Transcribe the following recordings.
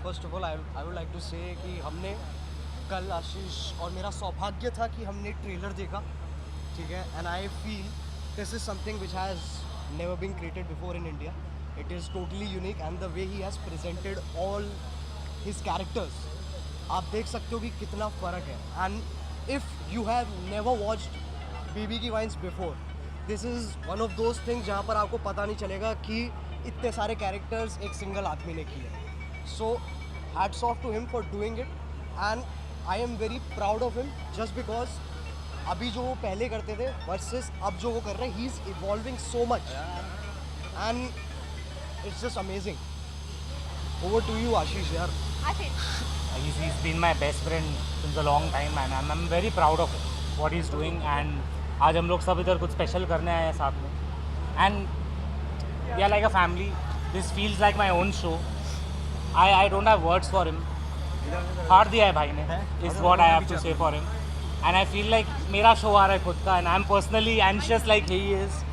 First of all I would like to say कि हमने कल आशीष और मेरा सौभाग्य था कि हमने ट्रेलर देखा, ठीक है, and I feel this is something which has never been created before in India. It is totally unique and the way he has presented all his characters, आप देख सकते हो कि कितना फ़र्क है. And if you have never watched BB की vines before, this is one of those things जहाँ पर आपको पता नहीं चलेगा कि इतने सारे कैरेक्टर्स एक सिंगल आदमी ने किए. So hats off to him for doing it and I am very proud of him just because अभी जो वो पहले करते थे वर्सेस अब जो वो कर रहे हैं, he is evolving so much and it's just amazing. Over to you Ashish यार. He's been my best friend since a long time and I'm very proud of what he's doing. And आज हम लोग सब इधर कुछ स्पेशल करने आए हैं साथ में and we are like a family. This feels like my own show. I don't have words for him. हार दिया है भाई ने is what I have to say for him. And I feel like मेरा शो आ रहा है खुद का and I'm personally anxious like he is.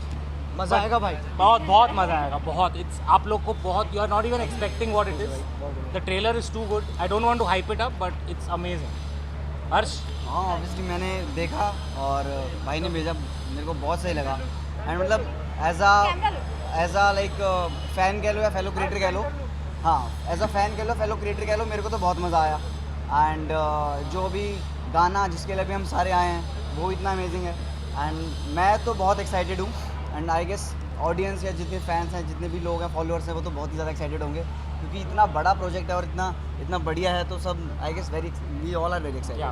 मज़ा आएगा भाई. बहुत बहुत मज़ा आएगा बहुत. इट्स आप लोग को बहुत you are not even expecting what it is. The trailer is too good. I don't want to hype it up but it's amazing. Harsh. हाँ ऑब्वियसली मैंने देखा और भाई ने भेजा, मेरे को बहुत सही लगा. एंड मतलब एज अ लाइक फ़ैन कह लो या फेलो क्रिएटर कह लो, हाँ एज अ फ़ैन कह लो फेलो क्रिएटर कह लो, मेरे को तो बहुत मज़ा आया. एंड जो भी गाना जिसके लिए भी हम सारे आए हैं वो इतना अमेजिंग है. एंड मैं तो बहुत एक्साइटेड हूँ एंड आई गेस ऑडियंस या जितने फैंस हैं जितने भी लोग हैं फॉलोअर्स हैं वो तो बहुत ही ज़्यादा एक्साइटेड होंगे क्योंकि इतना बड़ा प्रोजेक्ट है और इतना बढ़िया है. तो सब I guess we all are very excited.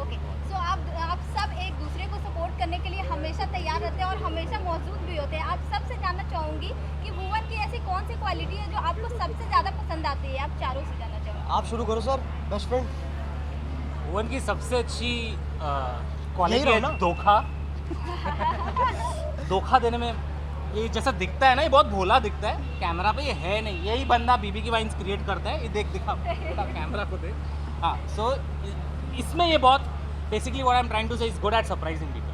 Okay, so आप सब एक दूसरे को सपोर्ट करने के लिए हमेशा तैयार रहते हैं और हमेशा मौजूद भी होते हैं. आप सबसे जानना चाहूँगी कि भुवन की ऐसी कौन सी क्वालिटी है जो आपको सबसे ज़्यादा पसंद आती है. आप चारों से जानना चाहूँगी. आप शुरू करो सर. Best friend. भुवन की सबसे अच्छी क्वालिटी है धोखा. धोखा देने में ये जैसा दिखता है ना, ये बहुत भोला दिखता है कैमरा पे, ये है नहीं. यही बंदा बीबी की वाइन्स क्रिएट करता है. ये दिखा कैमरा को देख. हाँ, सो इसमें ये बहुत basically what I am trying to say is good at surprising people.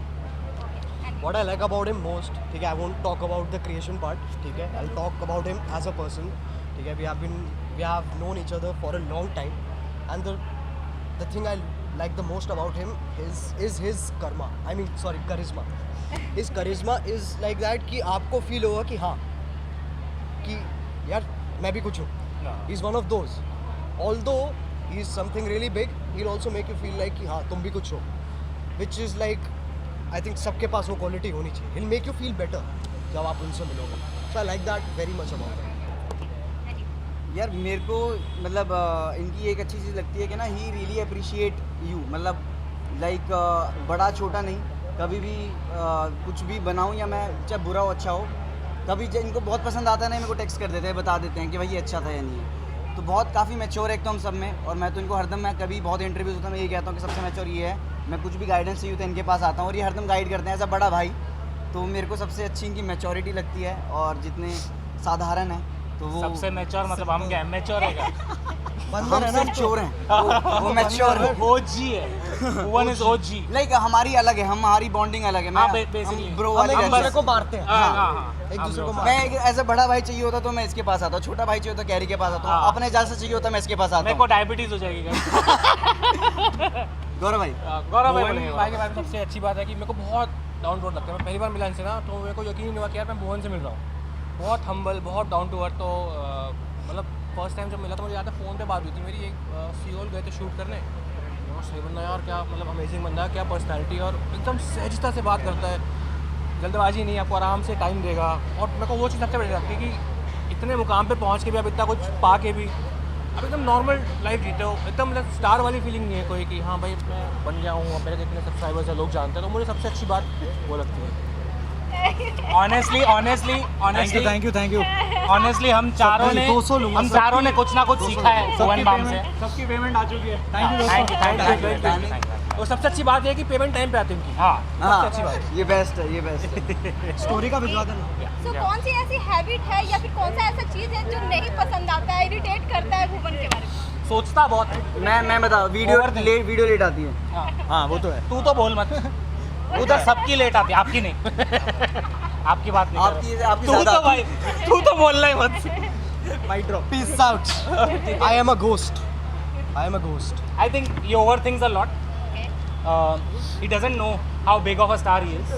What I like about him most, ठीक है, I won't talk about the creation part, ठीक है, I'll talk about him as a person, ठीक है. We have known each other for a long time, and the thing I like the most about him is his charisma. His charisma is like that कि आपको feel होगा कि हाँ कि यार मैं भी कुछ हूँ. He's one of those. Although he is something really big, he'll also make you feel like कि हाँ तुम भी कुछ हो, which is like I think सबके पास वो क्वालिटी होनी चाहिए. He'll make you feel better जब आप उनसे मिलोगे. So I like that very much about him. यार मेरे को मतलब इनकी एक अच्छी चीज़ लगती है कि ना ही रियली अप्रिशिएट यू. मतलब लाइक बड़ा छोटा नहीं, कभी भी कुछ भी बनाऊँ या मैं चाहे बुरा हो अच्छा हो, कभी इनको बहुत पसंद आता है ना, मेरे को टेक्स्ट कर देते हैं, बता देते हैं कि भाई ये अच्छा था या नहीं है. तो बहुत काफ़ी मैच्योर है एक तो हम सब में. और मैं तो इनको हरदम, मैं कभी बहुत इंटरव्यूज होता है मैं ये कहता हूँ कि सबसे मैच्योर ये है. मैं कुछ भी गाइडेंस चाहिए होता है इनके पास आता हूँ और ये हरदम गाइड करते हैं एज अ बड़ा भाई. तो मेरे को सबसे अच्छी इनकी मैच्योरिटी लगती है और जितने साधारण है तो वो सबसे मैच्योर मतलब हम क्या मैच्योर है क्या? बंदर है ना मैच्योर हैं वो मैच्योर है. ओजी है. भुवन इज ओजी. लाइक हमारी अलग है, हमारी बॉन्डिंग अलग है. हाँ, मैं basically. ब्रो हम वाले एक दूसरे guys को हैं. मारते हैं. हाँ. एक दूसरे को मैं एज अ बड़ा भाई चाहिए होता तो मैं इसके पास आता हूँ, छोटा भाई चाहिए होता कैरी के पास आता हूँ, हाँ. अपने जाल से चाहिए होता मैं इसके पास आता मेरे को हूँ. डायबिटीज हो जाएगी guys. गौरव भाई गौरव भाई भुवन बोलेंगे. भाई के बारे में सबसे अच्छी बात है कि मेरे को बहुत डाउन टू अर्थ लगता है. मैं पहली बार मिला इनसे ना तो मेरे को यकीन नहीं हुआ कि यार मैं भुवन से मिल रहा हूँ. बहुत हम्बल, बहुत डाउन टू अर्थ. तो मतलब फर्स्ट टाइम जब मिला तो मुझे याद है फ़ोन पे बात हुई थी मेरी. एक सियोल गए थे शूट करने. और सही बंदा यार, क्या मतलब अमेजिंग बंदा है, क्या पर्सनैलिटी, और एकदम सहजता से बात करता है. जल्दबाजी नहीं, आपको आराम से टाइम देगा. और मेरे को वो चीज़ सबसे बड़ी लगती है कि इतने मुकाम पे पहुँच के भी आप इतना कुछ पा के भी अब एकदम नॉर्मल लाइफ जीते हो. एकदम मतलब स्टार वाली फीलिंग नहीं है कोई कि हाँ भाई मैं बन गया हूँ, मेरे कितने सब्सक्राइबर्स हैं, लोग जानते हैं. तो मुझे सबसे अच्छी बात वो लगती है. Honestly thank you. ऑनेस्टली हम चारों ने कुछ ना कुछ सीखा है भुवन बाम से. सबकी पेमेंट आ चुकी है. Thank you. और सबसे अच्छी बात ये है कि पेमेंट टाइम पे आती है उनकी. हाँ, सबसे अच्छी बात. ये बेस्ट है, ये बेस्ट है. स्टोरी का भिजवा देना. सो कौन सी ऐसी हैबिट है या फिर कौन सा ऐसा चीज़ है जो नहीं पसंद आता है, इरिटेट करता है भुवन के बारे में? सोचता बहुत है. मैं बता, वीडियो लेट आती है. हाँ वो तो है. तू तो बोल मत. उधर सबकी लेट आती है, आपकी नहीं. आपकी बात नहीं कर रहा. आपकी तू तो भाई तू तो बोलना ही मत. Mic drop. Peace out. I am a ghost. I am a ghost. I think he overthinks a lot. Okay. He doesn't know how big of a star he is,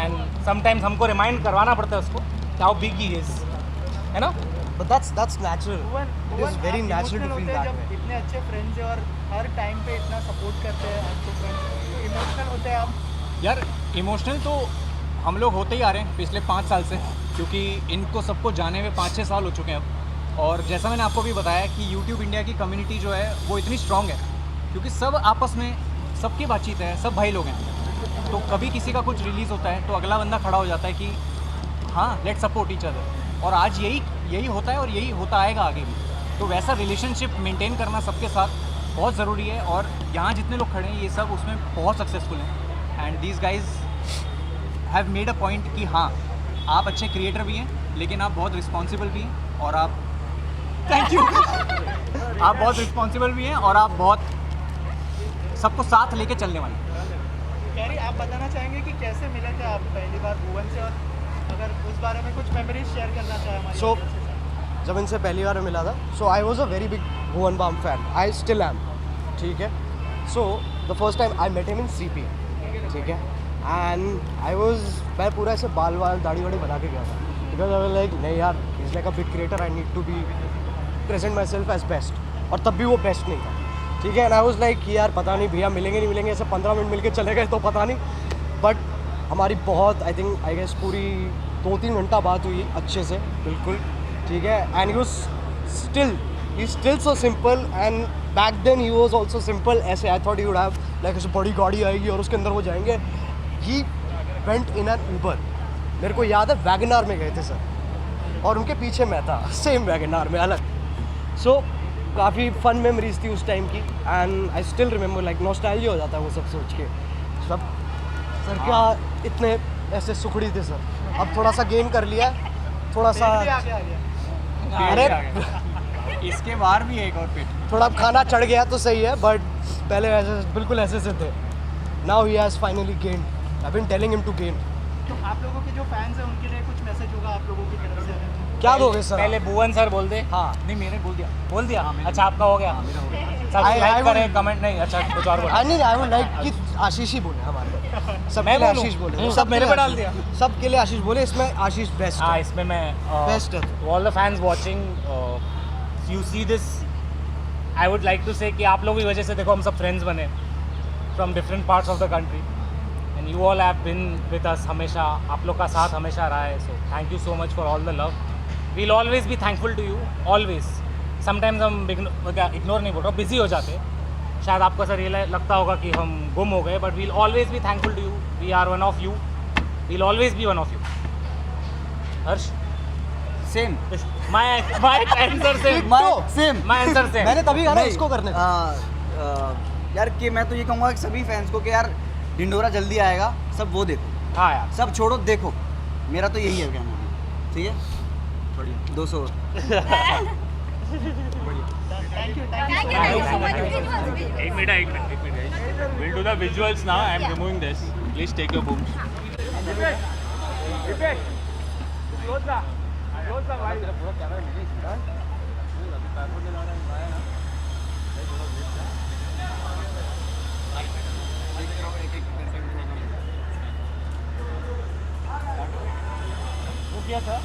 and sometimes हमको remind करवाना पड़ता है उसको how big he is, है ना? But that's natural. It is very natural to feel that way. इतने अच्छे friends हैं और हर टाइम पे इतना सपोर्ट करते हैं आपको फ्रेंड्स, इमोशनल होते हैं आप? यार इमोशनल तो हम लोग होते ही आ रहे हैं पिछले 5 साल से, क्योंकि इनको सबको जाने में 5-6 साल हो चुके हैं अब। और जैसा मैंने आपको भी बताया कि यूट्यूब इंडिया की कम्युनिटी जो है वो इतनी स्ट्रांग है, क्योंकि सब आपस में सबकी बातचीत है, सब भाई लोग हैं। तो कभी किसी का कुछ रिलीज़ होता है तो अगला बंदा खड़ा हो जाता है कि हाँ लेट सपोर्ट ईच अदर, और आज यही होता है और यही होता आएगा आगे भी। तो वैसा रिलेशनशिप मेंटेन करना सबके साथ बहुत ज़रूरी है, और यहाँ जितने लोग खड़े हैं ये सब उसमें बहुत सक्सेसफुल हैं। And these guys have made a point कि हाँ आप अच्छे क्रिएटर भी हैं, लेकिन आप बहुत रिस्पॉन्सिबल भी हैं, और आप थैंक यू आप बहुत रिस्पॉन्सिबल भी हैं, और आप बहुत सबको साथ लेके चलने वाले हैं। कैरी, आप बताना चाहेंगे कि कैसे मिले थे आप पहली बार भुवन से, और अगर उस बारे में कुछ मेमोरीज शेयर करना चाहें हमारे So, audience के साथ? जब इनसे पहली बार मिला था, so I was a very big Bhuvan Bam fan, I still am, ठीक है। So the first time I met him in CP, ठीक है, एंड मैं पूरा ऐसे बाल दाढ़ी वाड़ी बना के गया था, बिकॉज आई वाज लाइक नहीं यार, is like a big creator, I need to be present myself as best, और तब भी वो बेस्ट नहीं था, ठीक है। एंड आई वाज लाइक कि यार पता नहीं भैया मिलेंगे नहीं मिलेंगे, ऐसे 15 मिनट मिल के चले गए तो पता नहीं, बट हमारी बहुत आई गेस पूरी 2-3 घंटा बात हुई अच्छे से, बिल्कुल, ठीक है। And he still so simple, and back then he was also simple. ऐसे I thought he would have like ऐसे बड़ी गाड़ी आएगी और उसके अंदर वो जाएंगे। He went in an Uber, मेरे को याद है वैगनार में गए थे सर, और उनके पीछे मैं था सेम वैगनार में अलग। सो काफ़ी फन मेमोरीज थी उस टाइम की, and I still remember, like nostalgia हो जाता है वो सब सोच के। सब सर क्या इतने ऐसे सुखड़ी थे सर, अब थोड़ा सा गेन कर लिया, थोड़ा सा पेट भी आगे आ गया। अरे इसके बाहर भी एक और पेट। थोड़ा अब खाना चढ़ गया तो सही है, बट पहले ऐसे बिल्कुल ऐसे से थे। Now he has finally gain, I been telling him to gain. तो आप लोगों के जो फैंस हैं उनके लिए कुछ मैसेज होगा आप लोगों की तरफ से? क्या दोगे सर? पहले भुवन सर बोल दे। हाँ, नहीं मैंने बोल दिया। अच्छा आपका हो गया। I सब्सक्राइब would- करें, कमेंट नहीं, अच्छा कुछ और बोलो। आई वुड लाइक कि आशीष ही बोले हमारे, सबके मैं लिए बोलूं? आशीष बोले, सब सबके मेरे लिए पे डाल आशीष। दिया। सबके लिए आशीष बोले, इसमें आशीष बेस्ट हाँ है। इसमें मैं Best है। All the fans watching you see this, I would like to say कि आप लोगों की वजह से देखो हम सब फ्रेंड्स बने from different parts of the country, and you all have been with us हमेशा, आप लोग का साथ हमेशा रहा है। So thank you so much for all the love, we will always be thankful to you, always. Sometimes हम ignore नहीं बोल रहा, बिजी हो जाते, शायद आपको ऐसा लगता होगा कि हम गुम हो गए, but we will always be thankful to you, we are one of you, we will always be one of you. Harsh, same my answer same, same my answer same. मैंने तभी कहा ना इसको करने का। यार कि मैं तो ये कहूँगा कि सभी फैंस को कि यार ढिंडोरा जल्दी आएगा, सब वो देखो, हाँ यार, सब छोड़ो देखो, मेरा तो यही है कहना, ठीक है। 200 thank you Thank you so much. Visuals. एक minute we'll do the visuals now. I'm Yeah. removing this. Please take your booms. वो किया था